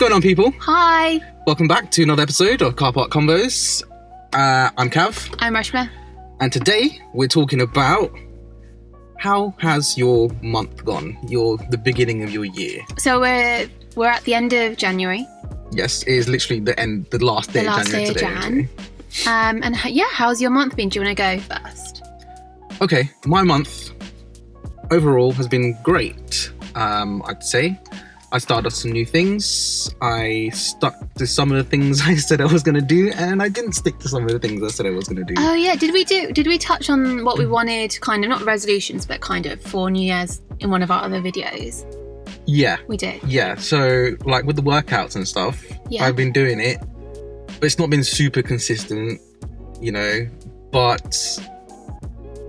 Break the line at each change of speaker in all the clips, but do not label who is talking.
going on, people?
Hi.
Welcome back to another episode of Car Park Convos. I'm Cav.
I'm RESHMA.
And today we're talking about how has your month gone? The beginning of your year.
So we're at the end of January.
Yes, it is literally the last day of January today.
How's your month been? Do you want to go first?
Okay, my month overall has been great. I'd say. I started some new things. I stuck to some of the things I said I was going to do, and I didn't stick to some of the things I said I was going to do.
Oh yeah, did we touch on what we wanted, kind of, not resolutions, but kind of for New Year's in one of our other videos?
Yeah.
We did.
Yeah, so like with the workouts and stuff, I've been doing it, but it's not been super consistent, but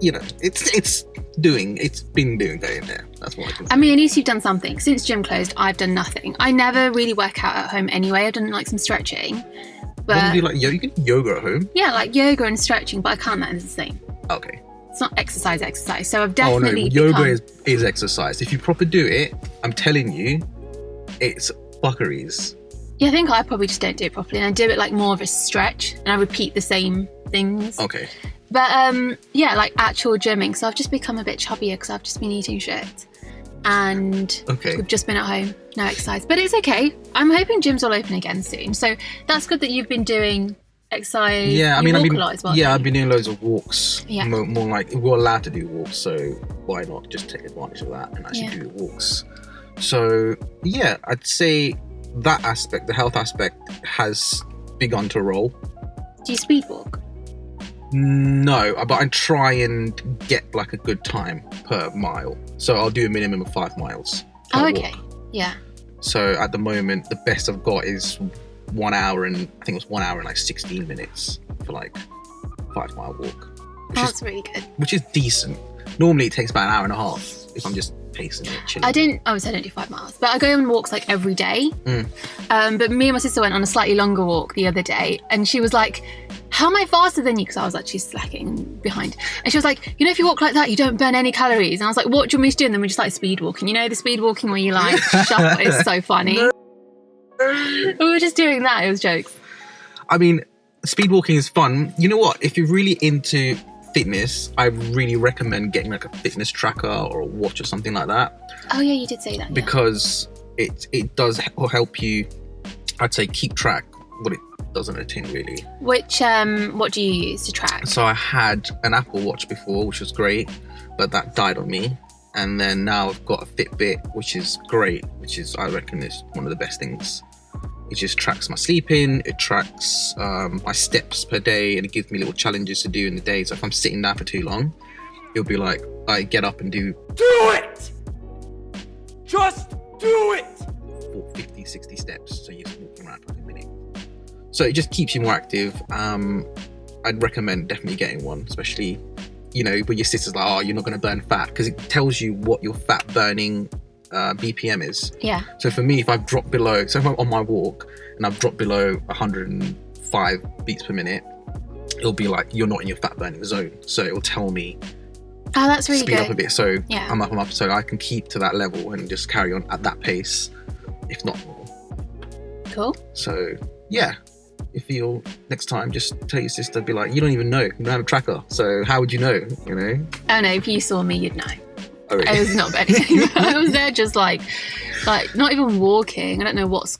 it's been doing going there. That's what I can say.
I mean, at least you've done something. Since gym closed, I've done nothing. I never really work out at home anyway. I've done like some stretching. But
what do you do? Like you can do yoga at home?
Yeah, like yoga and stretching, but I can't that is the same.
Okay.
It's not exercise. So I've definitely
yoga is exercise. If you proper do it, I'm telling you, it's fuckeries.
Yeah, I think I probably just don't do it properly, and I do it like more of a stretch, and I repeat the same things.
Okay.
But like actual gymming. So I've just become a bit chubbier because I've just been eating shit, and we've just been at home, no exercise. But it's okay. I'm hoping gyms will open again soon. So that's good that you've been doing exercise.
Yeah, I've been doing loads of walks.
Yeah.
More like we're allowed to do walks, so why not just take advantage of that and actually do the walks? So yeah, I'd say that aspect, the health aspect, has begun to roll.
Do you speed walk?
No, but I try and get like a good time per mile. So I'll do a minimum of 5 miles.
Oh, okay.
Walk.
Yeah.
So at the moment, the best I've got is 1 hour and I think it was 1 hour and like 16 minutes for like a 5 mile walk.
That's really good.
Which is decent. Normally it takes about an hour and a half if I'm just pacing it, chilling.
I don't do 5 miles, but I go on walks like every day. But me and my sister went on a slightly longer walk the other day, and she was like, how am I faster than you? Because I was actually slacking behind. And she was like, if you walk like that, you don't burn any calories. And I was like, what do you want me to do? And then we just like speed walking. The speed walking where you like shuffle is so funny. We were just doing that. It was jokes.
I mean, speed walking is fun. You know what? If you're really into fitness, I really recommend getting like a fitness tracker or a watch or something like that.
Oh yeah, you did say that.
Because it does help you, I'd say, keep track what it does on a tin, really.
Which what do you use to track?
So I had an Apple Watch before, which was great, but that died on me. And then now I've got a Fitbit, which is great, I reckon is one of the best things. It just tracks my sleeping, it tracks my steps per day, and it gives me little challenges to do in the day. So if I'm sitting down for too long, it'll be like, I get up and do it! Just do it! 50, 60 steps, so you're just walking around for a minute. So it just keeps you more active. I'd recommend definitely getting one, especially, when your sister's like, oh, you're not going to burn fat, because it tells you what your fat burning BPM is.
Yeah.
So for me, if I'm on my walk and I've dropped below 105 beats per minute, it'll be like you're not in your fat burning zone. So it will tell me.
Oh, that's really
speed
good.
up a bit. So
yeah.
I'm up, so I can keep to that level and just carry on at that pace, if not more.
Cool.
So yeah, if you'll next time, just tell your sister, be like, you don't even know, you don't have a tracker, so how would you know?
Oh no, if you saw me, you'd know.
Oh, really?
I was not burning. I was there just like not even walking. I don't know what's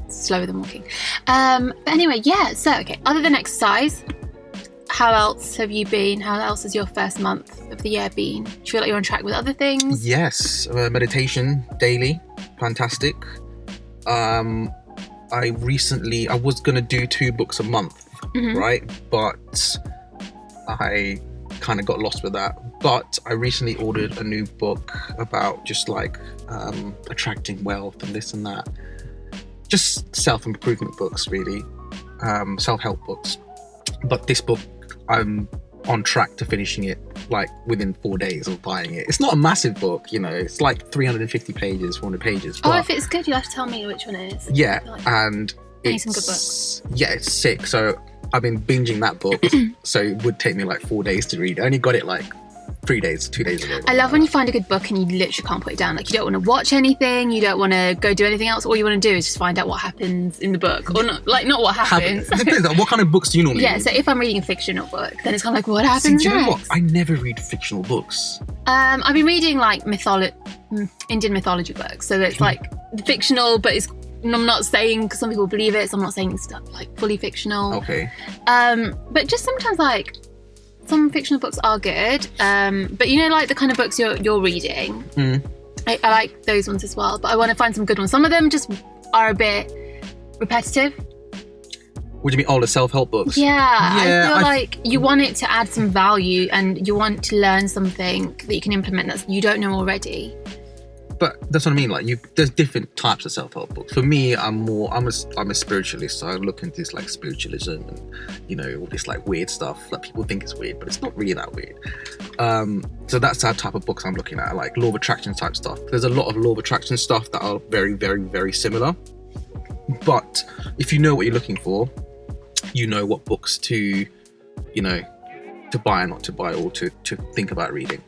slower than walking. But anyway, yeah. So okay, other than exercise, how else have you been? How else has your first month of the year been? Do you feel like you're on track with other things?
Yes, meditation daily, fantastic. I was gonna do 2 books a month, right? But I kind of got lost with that. But I recently ordered a new book about just like attracting wealth and this and that. Just self-improvement books, really. Self-help books. But this book, I'm on track to finishing it like within 4 days of buying it. It's not a massive book, it's like 350 pages, 400 pages.
Oh, if it's good, you'll have to tell me which one it is.
Yeah, and
it's some good books.
Yeah, it's sick. So I've been binging that book, so it would take me like 4 days to read. I only got it like 2 days ago.
I love when you find a good book and you literally can't put it down. Like, you don't want to watch anything, you don't want to go do anything else. All you want to do is just find out what happens in the book, or not what happens.
What kind of books do you normally read?
So if I'm reading a fictional book, then it's kind of like, what happens
do you know
next?
what? I never read fictional books.
I've been reading like Indian mythology books, so it's like fictional, but I'm not saying, because some people believe it, so I'm not saying stuff like fully fictional.
Okay.
But just sometimes, like, some fictional books are good, but you know, like the kind of books you're reading, I like those ones as well, but I want to find some good ones. Some of them just are a bit repetitive.
What do you mean, all the self-help books?
I feel like you want it to add some value, and you want to learn something that you can implement that you don't know already.
But that's what I mean. Like, there's different types of self-help books. For me, I'm a spiritualist, so I look into this like spiritualism and, you know, all this like weird stuff that people think is weird, but it's not really that weird. So that's the type of books I'm looking at, like law of attraction type stuff. There's a lot of law of attraction stuff that are very, very, very similar. But if you know what you're looking for, you know what books to, you know, to buy and not to buy, or to think about reading.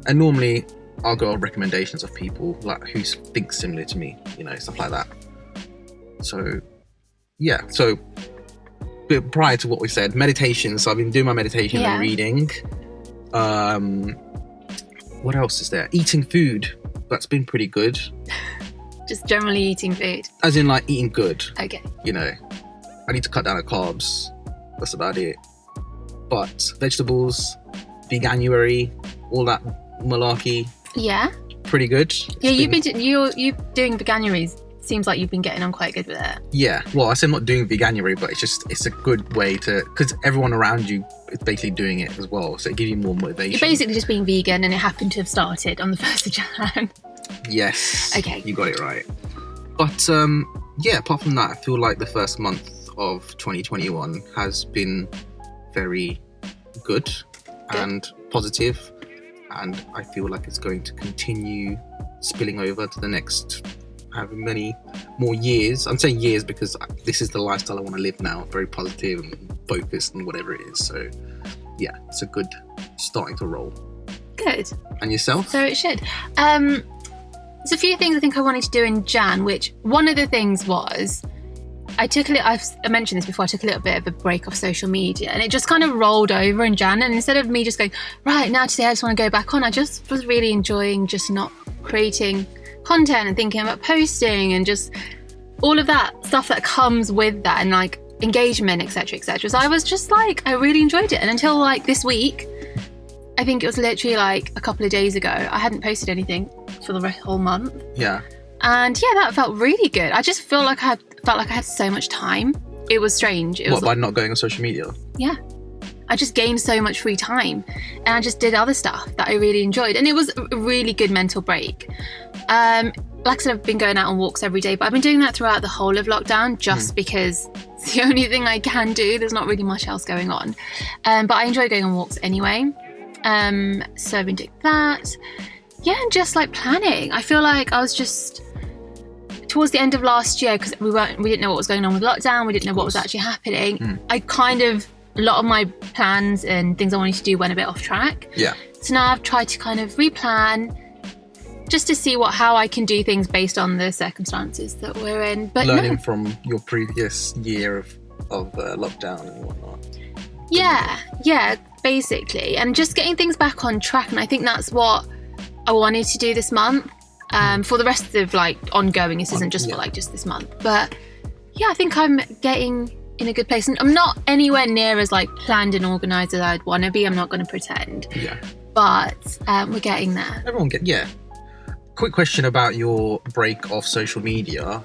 And normally, I'll go on recommendations of people like who think similar to me, you know, stuff like that. So, yeah. So, but prior to what we said, meditation. So I've been doing my meditation and reading. What else is there? Eating food. That's been pretty good.
Just generally eating food.
As in, like, eating good.
Okay.
You know, I need to cut down on carbs. That's about it. But vegetables, veganuary, all that malarkey.
Yeah.
Pretty good.
Yeah, you doing veganuary. Seems like you've been getting on quite good with it.
Yeah. Well, I said I'm not doing veganuary, but it's a good way to, because everyone around you is basically doing it as well, so it gives you more motivation.
You're basically just being vegan, and it happened to have started on the 1st of Jan.
Yes.
Okay.
You got it right. But yeah, apart from that, I feel like the first month of 2021 has been very good and positive. And I feel like it's going to continue spilling over to the next however many more years. I'm saying years because this is the lifestyle I want to live now. Very positive and focused and whatever it is. So, yeah, it's a good starting to roll. Good. And yourself?
So it should. There's a few things I think I wanted to do in Jan, which one of the things was I mentioned this before, I took a little bit of a break off social media, and it just kind of rolled over in Jan. And instead of me just going, right, now today I just want to go back on, I just was really enjoying just not creating content and thinking about posting and just all of that stuff that comes with that, and like engagement, etc., etc. So I was just like, I really enjoyed it. And until like this week, I think it was literally like a couple of days ago, I hadn't posted anything for the whole month.
Yeah.
And yeah, that felt really good. I just felt like I had so much time. It was strange.
By not going on social media?
Yeah. I just gained so much free time, and I just did other stuff that I really enjoyed. And it was a really good mental break. Like I said, I've been going out on walks every day, but I've been doing that throughout the whole of lockdown just because it's the only thing I can do. There's not really much else going on. But I enjoy going on walks anyway. So I've been doing that. Yeah, and just like planning. I feel like I was just towards the end of last year, because we didn't know what was going on with lockdown. We didn't know what was actually happening. I kind of, a lot of my plans and things I wanted to do went a bit off track.
Yeah.
So now I've tried to kind of replan just to see how I can do things based on the circumstances that we're in. But
learning from your previous year of lockdown and whatnot.
Yeah, basically. And just getting things back on track. And I think that's what I wanted to do this month. For the rest of like ongoing, this isn't just for like just this month. But yeah, I think I'm getting in a good place. And I'm not anywhere near as like planned and organised as I'd want to be. I'm not going to pretend.
Yeah.
But we're getting there.
Quick question about your break off social media.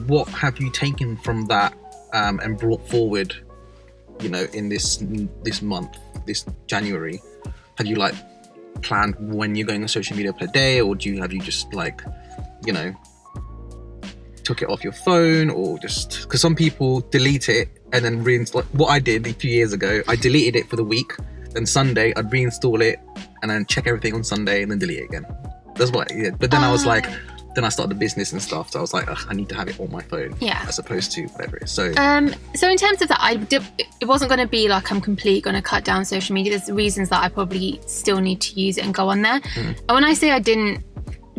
What have you taken from that and brought forward, you know, in this month, this January? Have you like planned when you're going on social media per day, or have you just like, you know, took it off your phone, or just because some people delete it and then reinstall? Like what I did a few years ago, I deleted it for the week, then Sunday I'd reinstall it and then check everything on Sunday and then delete it again. That's what. Yeah. But then I was like, then I started the business and stuff. So I was like, ugh, I need to have it on my phone.
Yeah.
As opposed to whatever it is. So
so in terms of that, it wasn't going to be like I'm completely going to cut down social media. There's reasons that I probably still need to use it and go on there. And when I say I didn't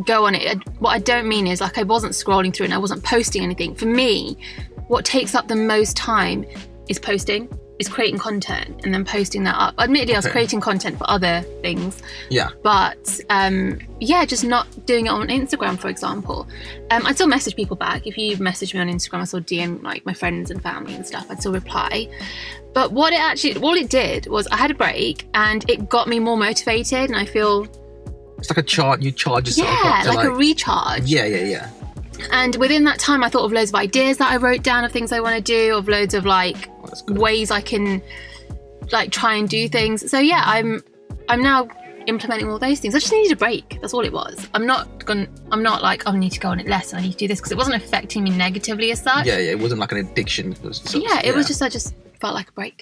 go on it, what I don't mean is like I wasn't scrolling through and I wasn't posting anything. For me, what takes up the most time is creating content and then posting that up. Admittedly, I was creating content for other things.
Yeah.
But just not doing it on Instagram, for example. I still message people back. If you message me on Instagram, I still DM like my friends and family and stuff. I'd still reply. But all it did was I had a break and it got me more motivated, and I feel
it's like you charge yourself up.
Yeah, like a recharge.
Yeah.
And within that time, I thought of loads of ideas that I wrote down of things I want to do, of loads of like ways I can like try and do things. So yeah, I'm now implementing all those things. I just needed a break. That's all it was. I'm not like, oh, I need to go on it less and I need to do this, because it wasn't affecting me negatively as such.
Yeah. It wasn't like an addiction. It was
just I just felt like a break.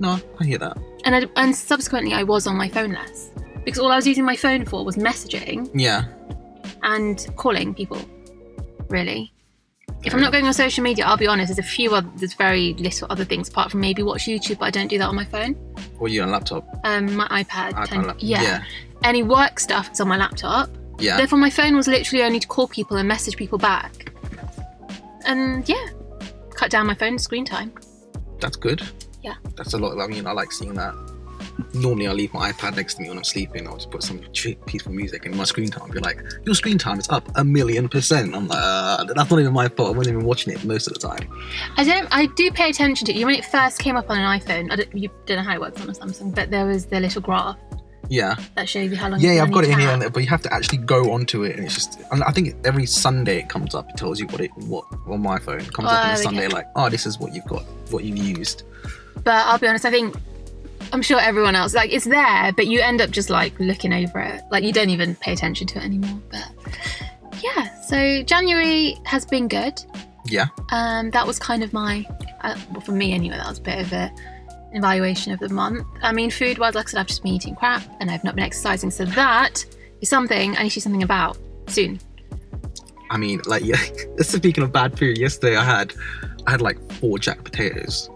No, I hear that.
And subsequently, I was on my phone less, because all I was using my phone for was messaging.
Yeah.
And calling people. Really. If I'm not going on social media, I'll be honest, there's very little other things apart from maybe watch YouTube, but I don't do that on my phone.
Or you on a laptop?
My iPad.
Laptop.
Yeah. Any work stuff is on my laptop.
Yeah.
Therefore, my phone was literally only to call people and message people back. And yeah, cut down my phone screen time.
That's good.
Yeah.
That's a lot. I mean, I like seeing that. Normally I leave my iPad next to me when I'm sleeping. I'll just put some peaceful music, and my screen time will be like, your screen time is up 1,000,000%. I'm like, that's not even my fault. I wasn't even watching it most of the time.
I do pay attention to it. When it first came up on an iPhone, you don't know how it works on a Samsung, but there was the little graph.
Yeah.
That shows you how long.
Yeah, I've got it in here, but you have to actually go onto it, and it's just. I think every Sunday it comes up. It tells you what on my phone it comes up on a Sunday, like, this is what you've got, what you've used. But
I'll be honest, I'm sure everyone else, like, it's there, but you end up just like looking over it, like you don't even pay attention to it anymore. But yeah, so January has been good.
Yeah.
That was kind of my, for me anyway, that was a bit of an evaluation of the month. I mean, food-wise, like I said, I've just been eating crap and I've not been exercising, so that is something I need to do something about soon.
I mean, like, yeah. Speaking of bad food, yesterday I had like 4 jack potatoes.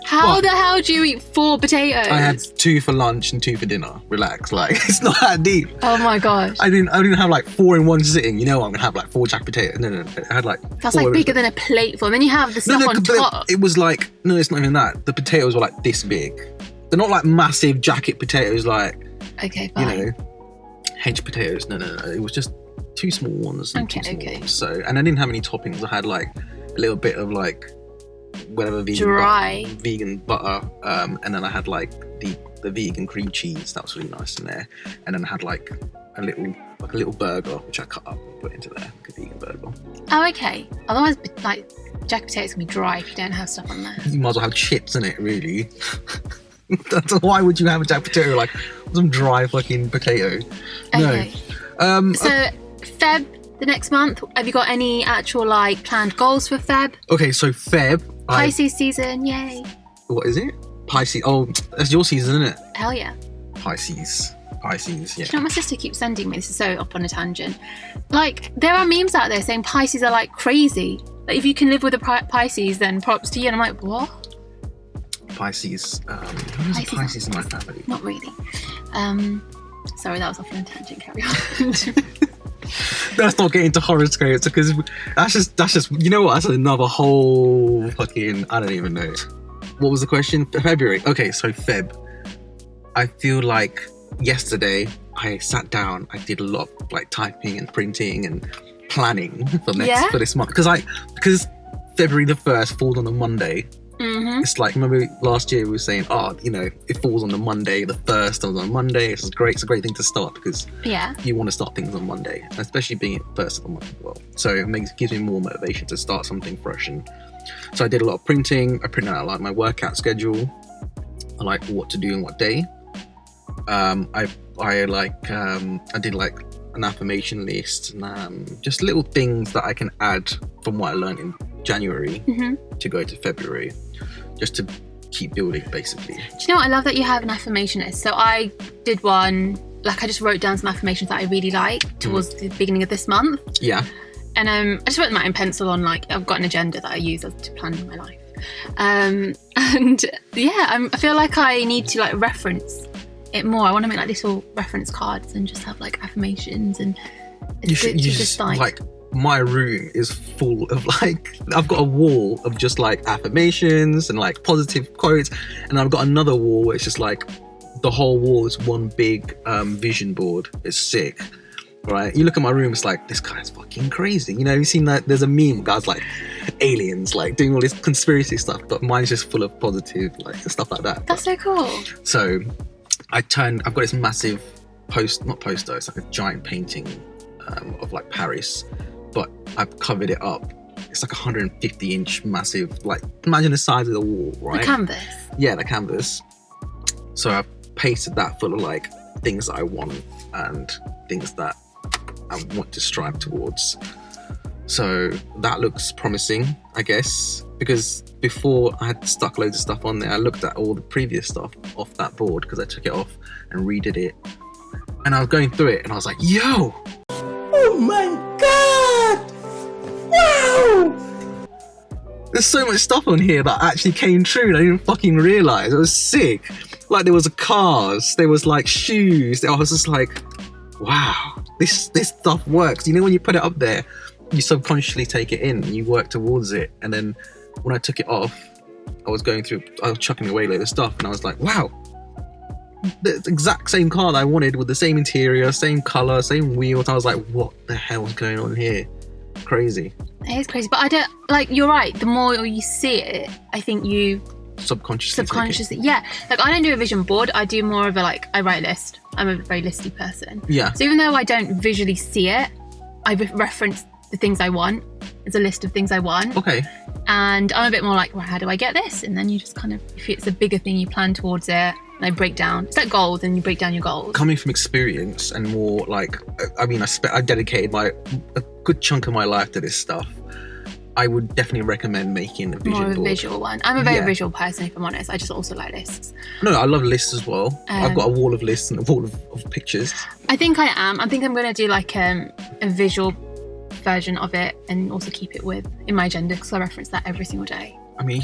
How the hell do you eat 4 potatoes?
I had 2 for lunch and 2 for dinner. Relax, like, it's not that deep.
Oh my gosh.
I didn't have like 4 in one sitting. You know I'm gonna have like 4 jack potatoes. No. I had like.
That's like bigger than a plateful. And then you have the stuff on top.
It was like, no, it's not even that. The potatoes were like this big. They're not like massive jacket potatoes, like.
Okay, fine.
You know, hench potatoes. No. It was just 2 small ones. And 2 small ones. So, and I didn't have any toppings. I had like a little bit of like. Whatever vegan butter, and then I had like the vegan cream cheese that was really nice in there, and then I had like a little burger which I cut up and put into there, like a vegan burger.
Oh, okay. Otherwise, like, jack potatoes can be dry if you don't have stuff on there.
You might as well have chips in it, really. Why would you have a jack potato, like some dry fucking potato?
Okay.
No.
So Feb. The next month, have you got any actual like planned goals for Feb?
Okay, so Feb.
Pisces season, yay.
What is it? Pisces. Oh, that's your season, isn't it?
Hell yeah.
Pisces, yeah.
Do you know, my sister keeps sending me, this is so up on a tangent. Like, there are memes out there saying Pisces are like crazy. Like, if you can live with a Pisces, then props to you. And I'm like, what?
Pisces. Who's a Pisces in my family?
Not really. Sorry, that was off on a tangent. Carry on.
Let's not get into horoscopes, because that's just you know what, that's another whole fucking, I don't even know. What was the question? February. Okay, so Feb. I feel like yesterday I sat down, I did a lot of like typing and printing and planning for this month, because February the 1st falls on a Monday.
Mm-hmm.
It's like, remember last year we were saying, it falls on the Monday, the 1st on a Monday. It's a great thing to start, because you want to start things on Monday, especially being it first of the month as well. So it gives me more motivation to start something fresh. And so I did a lot of printing. I printed out like my workout schedule, I like what to do and what day. I did like an affirmation list, and just little things that I can add from what I learned in January to go to February, just to keep building, basically.
Do you know what? I love that you have an affirmation list. So I did one, like I just wrote down some affirmations that I really liked towards the beginning of this month.
Yeah.
And I just wrote mine in pencil on, like, I've got an agenda that I use to plan my life. And yeah, I feel like I need to like reference it more. I want to make like little reference cards and just have like affirmations, and it's good to just like
my room is full of like, I've got a wall of just like affirmations and like positive quotes, and I've got another wall where it's just like the whole wall is one big vision board. It's sick. Right, you look at my room, it's like, this guy's fucking crazy. You know, you've seen that there's a meme, guys like aliens, like doing all this conspiracy stuff, but mine's just full of positive, like stuff like that.
That's so cool.
So I've got this massive not poster, it's like a giant painting of like Paris, but I've covered it up. It's like 150-inch massive, like imagine the size of the wall, right?
The canvas.
Yeah, the canvas. So I've pasted that full of like things that I want and things that I want to strive towards. So that looks promising, I guess, because before I had stuck loads of stuff on there, I looked at all the previous stuff off that board because I took it off and redid it, and I was going through it and I was like, yo, oh my god, wow, there's so much stuff on here that actually came true and I didn't fucking realize. It was sick. Like there was cars, there was like shoes. I was just like, wow, this stuff works. You know, when you put it up there, you subconsciously take it in, you work towards it. And then when I took it off, I was chucking away loads of stuff, and I was like, wow, the exact same car that I wanted with the same interior, same color, same wheels. I was like, what the hell is going on here? Crazy.
It is crazy, but I don't, like, you're right, the more you see it, I think you subconsciously, yeah. Like, I don't do a vision board, I do more of a, like, I write a list. I'm a very listy person.
Yeah.
So even though I don't visually see it, I reference the things I want. It's a list of things I want.
Okay.
And I'm a bit more like, well, how do I get this? And then you just kind of, if it's a bigger thing, you plan towards it. And I break down. It's like goals, and you break down your goals. Coming
from experience and more like, I mean, I dedicated a good chunk of my life to this stuff. I would definitely recommend making a vision board. More of a
visual one. I'm a very visual person, if I'm honest. I just also like lists.
No, I love lists as well. I've got a wall of lists and a wall of pictures.
I think I am. I think I'm going to do like a visual version of it, and also keep it in my agenda, because I reference that every single day.
I mean,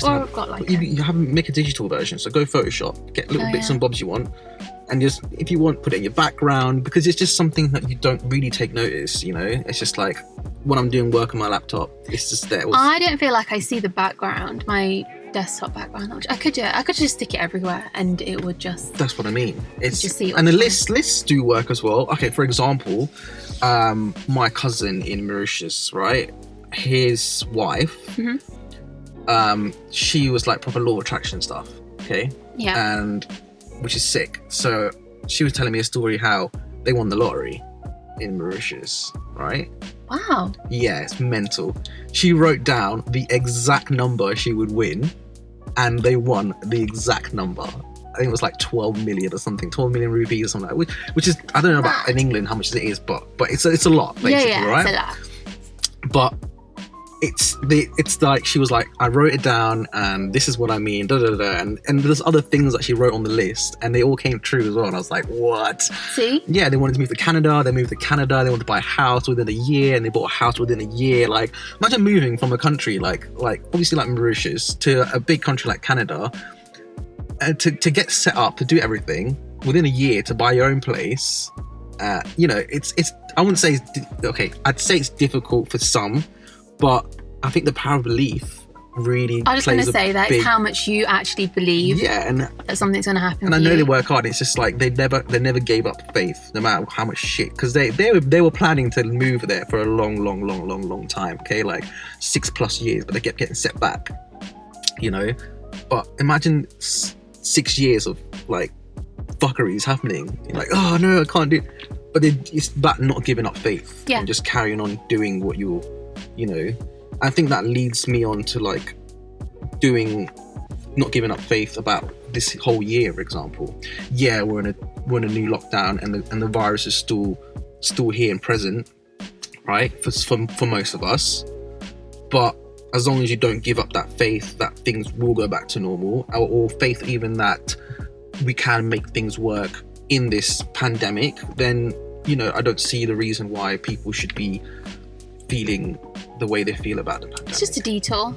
you make a digital version. So go Photoshop, get little bits and bobs you want, and just, if you want, put it in your background, because it's just something that you don't really take notice, you know? It's just like, when I'm doing work on my laptop, it's just there.
I don't feel like I see the background, my desktop background. I could just stick it everywhere, and it would just...
That's what I mean. It's
just see.
And the lists do work as well. Okay, for example, my cousin in Mauritius, right? His wife, she was like proper law of attraction stuff, okay?
Yeah.
And which is sick. So she was telling me a story how they won the lottery in Mauritius, right?
Wow.
Yeah, it's mental. She wrote down the exact number she would win, and they won the exact number. I think it was like 12 million or something, 12 million rupees or something like that, which is, I don't know about in England how much it is, but it's a lot, basically, right?
It's a lot.
But it's like, she was like, I wrote it down and this is what I mean, and there's other things that she wrote on the list, and they all came true as well, and I was like, what?
See?
Yeah, they wanted to move to Canada, they wanted to buy a house within a year, and they bought a house within a year. Like, imagine moving from a country like obviously like Mauritius to a big country like Canada, and to get set up, to do everything within a year, to buy your own place. You know, it's I wouldn't say I'd say it's difficult for some, but I think the power of belief really
I was just going to say that it's how much you actually believe that something's going to happen.
And I know they work hard. It's just like they never gave up faith, no matter how much shit, because they were planning to move there for a long time. Okay, like 6+ years, but they kept getting set back. You know, but imagine 6 years of like fuckeries happening. You're like, oh no, I can't do it. But it's about not giving up faith and just carrying on doing what you know. I think that leads me on to like not giving up faith about this whole year, for example. Yeah, we're in a new lockdown, and the virus is still here and present, right? For most of us. But as long as you don't give up that faith that things will go back to normal, or faith even that we can make things work in this pandemic, then, you know, I don't see the reason why people should be feeling the way they feel about the pandemic.
It's just a detour.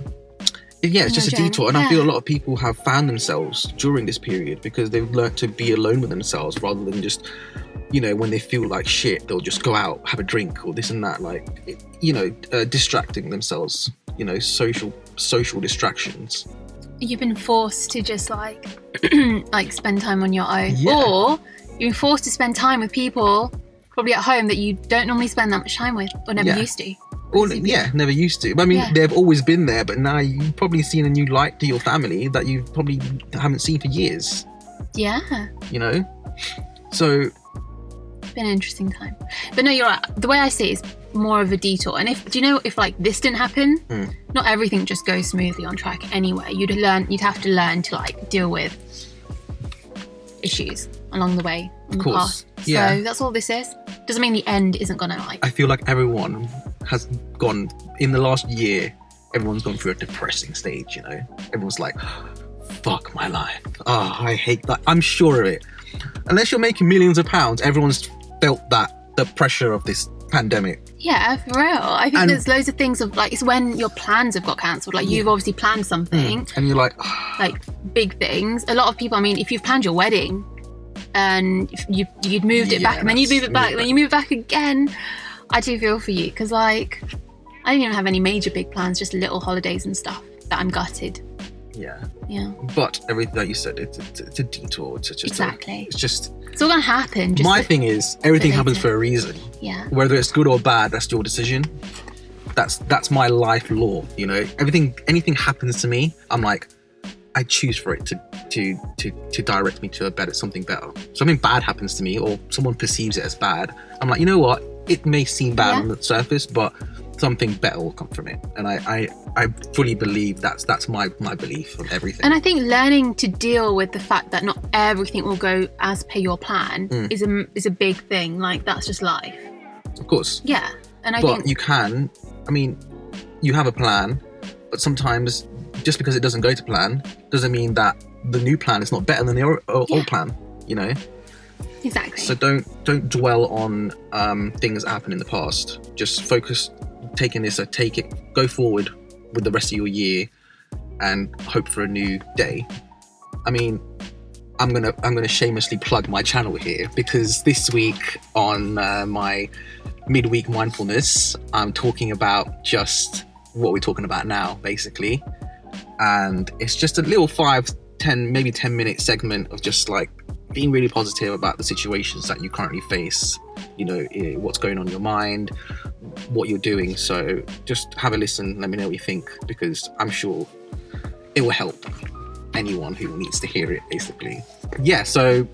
Yeah, it's just a detour. And I feel a
Yeah.
lot of people have found themselves during this period because they've learned to be alone with themselves rather than just, you know, when they feel like shit, they'll just go out, have a drink or this and that, like, you know, distracting themselves, you know, social distractions.
You've been forced to just like like spend time on your own,
Yeah.
or you've been forced to spend time with people probably at home that you don't normally spend that much time with or never
Yeah.
used to.
Or, yeah, never used to. I mean,
Yeah.
they've always been there, but now you've probably seen a new light to your family that you probably haven't seen for years,
Yeah,
you know? So,
it's been an interesting time. But no, you're right. The way I see it is more of a detour. And do you know, if like this didn't happen, not everything just goes smoothly on track anyway. You'd have to learn to like deal with issues along the way, on the
course,
path.
yeah.
So that's all this is. Doesn't mean the end isn't gonna like.
I feel like everyone has gone, in the last year, everyone's gone through a depressing stage, you know? Everyone's like, fuck my life. Oh, I hate that. I'm sure of it. Unless you're making millions of pounds, everyone's felt the pressure of this pandemic.
Yeah, for real. I think
And-
there's loads of things of like, it's when your plans have got cancelled. Like you've obviously planned something,
And you're like,
like big things. A lot of people, I mean, if you've planned your wedding and if you'd moved it
Yeah,
back and then you'd move it back,
move
then you move back again. I do feel for you because like I didn't even have any major big plans, just little holidays and stuff that I'm gutted.
yeah.
Yeah,
But everything that you said, it's a detour. It's just
exactly.
it's just,
It's all gonna happen. Just
my thing is, everything happens
later.
for a reason.
Yeah.
Whether it's good or bad, that's your decision. That's my life law, you know. Anything happens to me, I'm like, I choose for it to direct me to something better. Something bad happens to me, or someone perceives it as bad, I'm like, you know what? It may seem bad on the surface, but something better will come from it. And I fully believe that's my belief on everything.
And I think learning to deal with the fact that not everything will go as per your plan is a big thing. Like that's just life.
Of course.
Yeah, and I
But
think
you can, I mean, you have a plan, but sometimes just because it doesn't go to plan doesn't mean that the new plan is not better than the old plan, you know?
exactly.
So don't dwell on things that happened in the past. Just focus, go forward with the rest of your year and hope for a new day. I mean, I'm gonna shamelessly plug my channel here because this week on my midweek mindfulness, I'm talking about just what we're talking about now, basically. And it's just a little 5-10, maybe 10-minute segment of just like being really positive about the situations that you currently face, you know, what's going on in your mind, what you're doing. So just have a listen, let me know what you think, because I'm sure it will help anyone who needs to hear it, basically. Yeah, so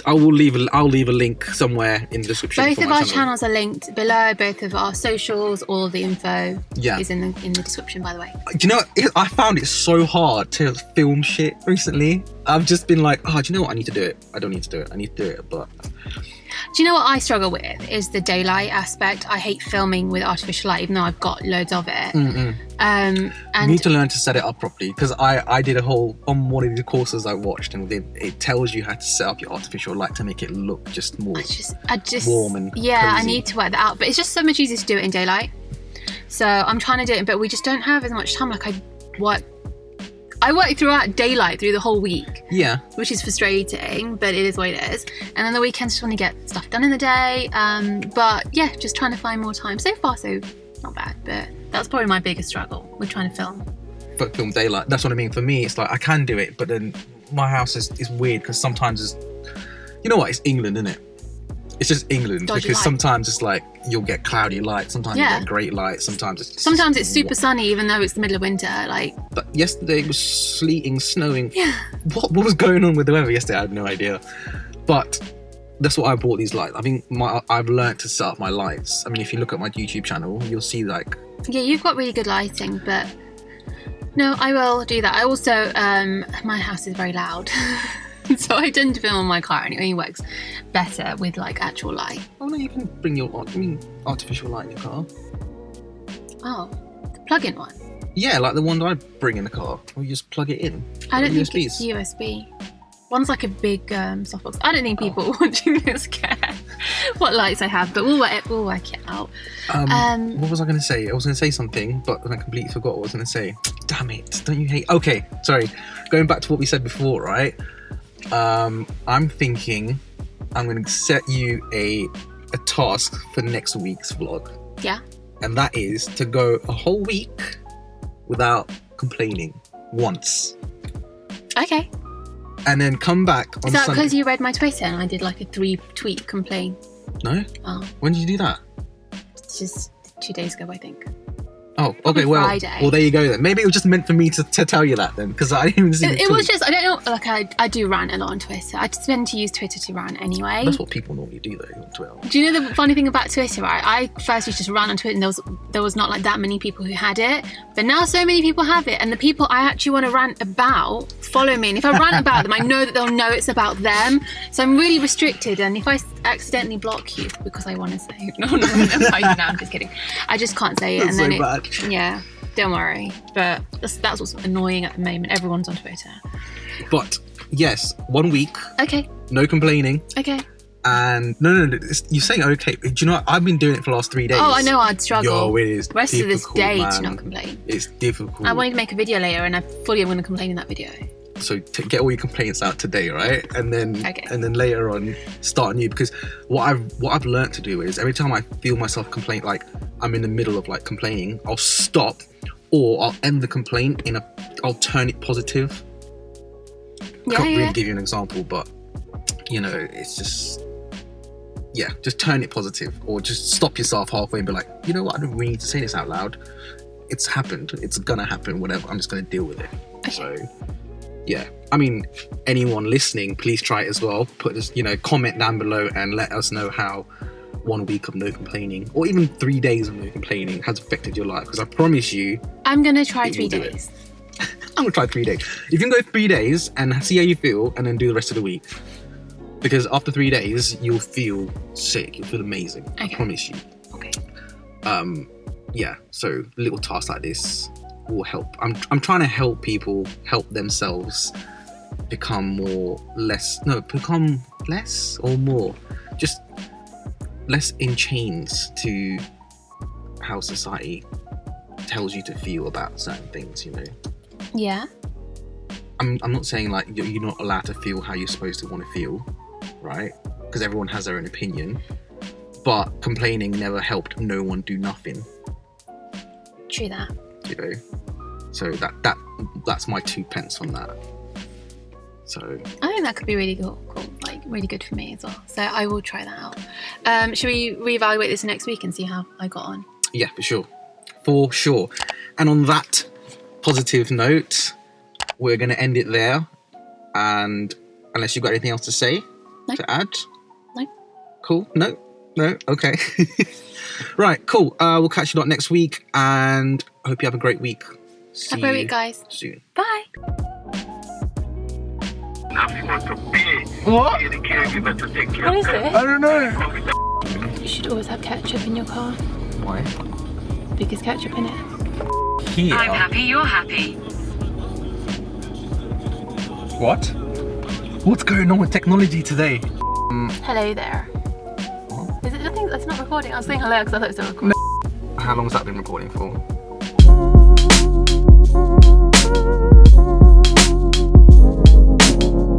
I'll leave a link somewhere in the description.
Both
for
of
my
our
channel.
channels are linked below. Both of our socials, all the info is in the description, by the way.
Do you know, I found it so hard to film shit recently. I've just been like, oh, do you know what? I need to do it. I don't need to do it. I need to do it, but...
Do you know what I struggle with is the daylight aspect. I hate filming with artificial light, even though I've got loads of it.
You need to learn to set it up properly, because I did a whole, on one of the courses I watched, and it tells you how to set up your artificial light to make it look just more
I just
warm and
yeah, I
cozy.
need to work that out. But it's just so much easier to do it in daylight. So I'm trying to do it, but we just don't have as much time. Like I work throughout daylight through the whole week.
Yeah.
Which is frustrating, but it is what it is. And then the weekends just want to get stuff done in the day. But yeah, just trying to find more time. So far, so not bad, but that's probably my biggest struggle with trying to film.
But film daylight, that's what I mean. For me, it's like I can do it, but then my house is weird because sometimes it's, you know what, it's England, isn't it? It's just England,
Dodgy
because
light.
sometimes it's like you'll get cloudy light, sometimes you get great light, sometimes
it's super sunny even though it's the middle of winter. Like,
but yesterday it was sleeting, snowing.
yeah,
What was going on with the weather yesterday? I had no idea. But that's what I bought these lights. I think I've learned to set up my lights. I mean, if you look at my YouTube channel, you'll see like...
yeah, you've got really good lighting, but no, I will do that. I also, my house is very loud. So I tend to film on my car anyway. It works better with like actual light.
Oh no, you can bring your artificial light in your car.
Oh, the plug-in one.
Yeah, like the one that I bring in the car. Or you just plug it in.
I don't think
USBs.
it's USB. One's like a big softbox. I don't think people watching this care. what likes I have, but we'll work it out.
What was I going to say? I was going to say something, but then I completely forgot what I was going to say. Damn it! Don't you hate? Okay, sorry. Going back to what we said before, right? I'm thinking I'm going to set you a task for next week's vlog.
Yeah.
And that is to go a whole week without complaining once.
Okay.
And then come back on
Is that
Sunday.
because you read my Twitter and I did like a 3-tweet complaint?
No?
Oh.
When did you do that?
It's just 2 days ago, I think.
Oh, okay, well,
Friday.
Well, there you go then. Maybe it was just meant for me to tell you that then, because I didn't even see
It was just, I don't know, like I do rant a lot on Twitter. I tend to use Twitter to rant anyway.
That's what people normally do though on Twitter.
Do you know the funny thing about Twitter, right? I first used to just rant on Twitter and there was not like that many people who had it. But now so many people have it, and the people I actually want to rant about follow me. And if I rant about them, I know that they'll know it's about them. So I'm really restricted, and if I accidentally block you because I want to say no, I'm just kidding. I just can't say it.
That's
and then
so bad.
Yeah. Don't worry, but that's what's annoying at the moment. Everyone's on Twitter.
But yes, 1 week,
Okay.
no complaining,
Okay.
and no, you're saying okay. Do you know what? I've been doing it for the last 3 days.
Oh, I know I'd struggle.
Yo, it is
the rest of this
difficult,
day
man.
to not complain.
It's difficult.
I wanted to make a video later, and I fully am going to complain in that video.
So get all your complaints out today, right? And then later on start anew, because what I've learned to do is every time I feel myself complain, like I'm in the middle of like complaining, I'll stop, or I'll end the complaint I'll turn it positive. I can't really give you an example, but you know, it's just turn it positive, or just stop yourself halfway and be like, you know what, I don't really need to say this out loud. It's happened, it's gonna happen, whatever, I'm just gonna deal with it.
Okay.
So yeah, I mean, anyone listening, please try it as well. Put this, comment down below and let us know how 1 week of no complaining, or even 3 days of no complaining, has affected your life. Because I promise you,
I'm gonna try 3 days.
I'm gonna try 3 days. If you can go 3 days and see how you feel, and then do the rest of the week, because after 3 days you'll feel sick. You'll feel amazing.
Okay.
I promise you.
Okay.
Yeah. So little tasks like this will help. I'm trying to help people help themselves become less or more, just less in chains to how society tells you to feel about certain things,
Yeah.
I'm not saying like you're not allowed to feel how you're supposed to want to feel, right? Because everyone has their own opinion, but complaining never helped no one do nothing.
True that.
So that's my 2 pence on that. So
I think that could be really cool, like really good for me as well. So I will try that out. Should we reevaluate this next week and see how I got on?
yeah, for sure. And on that positive note, we're going to end it there. And unless you've got anything else to say, to add?
No.
Cool. No, okay. Right, cool. We'll catch you lot next week, and I hope you have a great week.
Have a great week, guys.
Soon.
Bye.
What?
What is it?
I don't know.
You should always have ketchup in your car.
Why?
Because ketchup in it.
Here.
I'm happy, you're happy.
What? What's going on with technology today?
Hello there. Is it? I think it's not recording. I was saying hello because I thought it was recording.
How long has that been recording for?